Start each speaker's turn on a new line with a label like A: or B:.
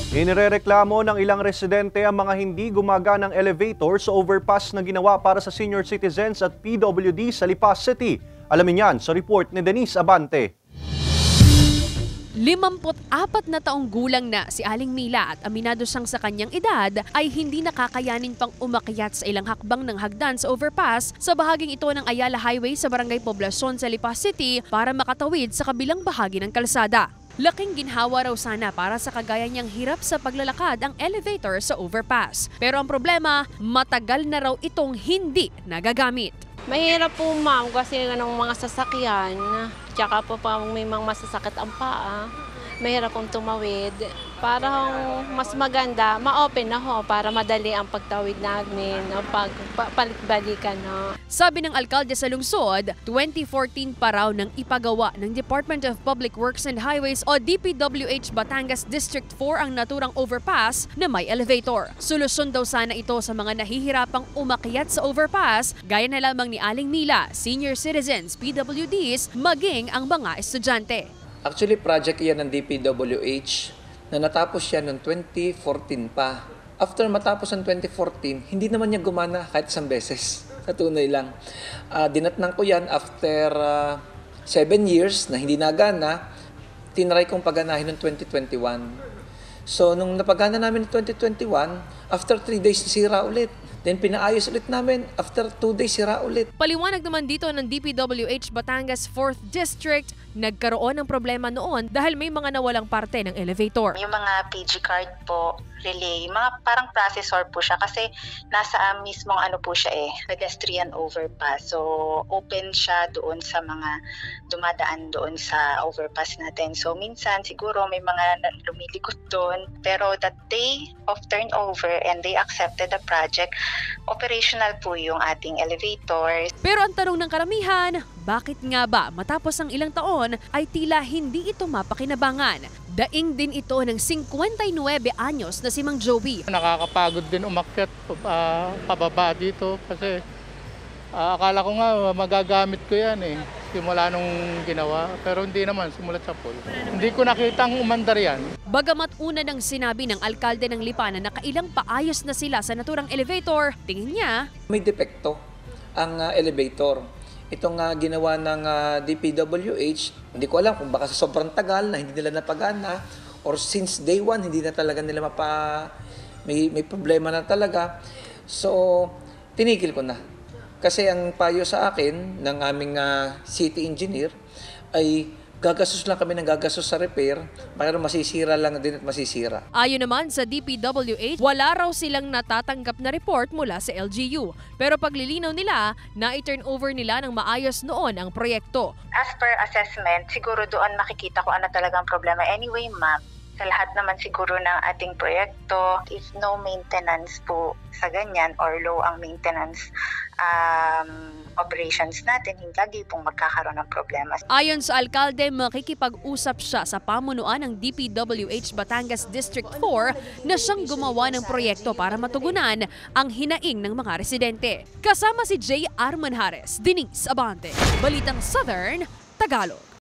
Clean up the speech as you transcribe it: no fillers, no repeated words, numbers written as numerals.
A: Inirereklamo ng ilang residente ang mga hindi gumaganang elevator sa overpass na ginawa para sa senior citizens at PWD sa Lipa City. Alamin yan sa report ni Denise Abante.
B: 54 na taong gulang na si Aling Mila at aminado siyang sa kanyang edad ay hindi nakakayanin pang umakyat sa ilang hakbang ng hagdan sa overpass sa bahaging ito ng Ayala Highway sa Barangay Poblacion sa Lipa City para makatawid sa kabilang bahagi ng kalsada. Laking ginhawa raw sana para sa kagaya niyang hirap sa paglalakad ang elevator sa overpass. Pero ang problema, matagal na raw itong hindi nagagamit.
C: Mahirap po ma'am kasi ng mga sasakyan, tsaka po pa may mga masasakit ang paa, mahirap pong tumawid. Parang mas maganda, ma-open na ho para madali ang pagtawid namin, palit-balikan.
B: Sabi ng alkalde sa lungsod, 2014 pa raw nang ipagawa ng Department of Public Works and Highways o DPWH Batangas District 4 ang naturang overpass na may elevator. Solusyon daw sana ito sa mga nahihirapang umakyat sa overpass, gaya na lamang ni Aling Mila, senior citizens, PWDs, maging ang mga estudyante.
D: Actually, project yan ng DPWH na natapos yan noong 2014 pa. After matapos ng 2014, hindi naman niya gumana kahit isang beses. Sa tunay lang. Dinatnang ko yan after 7 years na hindi nagana, tinry kong paganahin noong 2021. So, nung napagana namin noong 2021, after 3 days, sira ulit. Then pinaayos ulit namin, after 2 days, sira ulit.
B: Paliwanag naman dito ng DPWH Batangas 4th District, nagkaroon ng problema noon dahil may mga nawalang parte ng elevator.
E: Yung mga PG card po, relay, mga parang processor po siya kasi nasa mismong po siya pedestrian overpass. So open siya doon sa mga dumadaan doon sa overpass natin. So minsan siguro may mga lumilikot doon. Pero that day of turnover and they accepted the project, operational po yung ating elevator.
B: Pero ang tanong ng karamihan, bakit nga ba matapos ang ilang taon ay tila hindi ito mapakinabangan? Daing din ito ng 59 anyos na si Mang Joey.
F: Nakakapagod din umakyat pababa dito kasi akala ko nga magagamit ko yan simula nung ginawa, pero hindi naman, simulat sa pool. Hindi ko nakitang umandar yan.
B: Bagamat una nang sinabi ng alkalde ng Lipa na nakailang paayos na sila sa naturang elevator, tingin niya
D: May depekto ang elevator. Itong ginawa ng DPWH, hindi ko alam kung baka sa sobrang tagal na hindi nila napagana or since day one hindi na talaga nila may problema na talaga. So, tinigil ko na. Kasi ang payo sa akin ng aming city engineer ay gagastos lang kami ng gagastos sa repair, mayroon masisira lang din at masisira.
B: Ayon naman sa DPWH, wala raw silang natatanggap na report mula sa LGU. Pero paglilinaw nila, na-turn over nila ng maayos noon ang proyekto.
E: As per assessment, siguro doon makikita ko ano talagang problema. Anyway, ma'am, sa lahat naman siguro ng ating proyekto, if no maintenance po sa ganyan or low ang maintenance operations natin, hindi lagi pong magkakaroon ng problema.
B: Ayon sa alkalde, makikipag-usap siya sa pamunuan ng DPWH Batangas District 4 na siyang gumawa ng proyekto para matugunan ang hinaing ng mga residente. Kasama si J. Arman Hares, Denise Abante, Balitang Southern, Tagalog.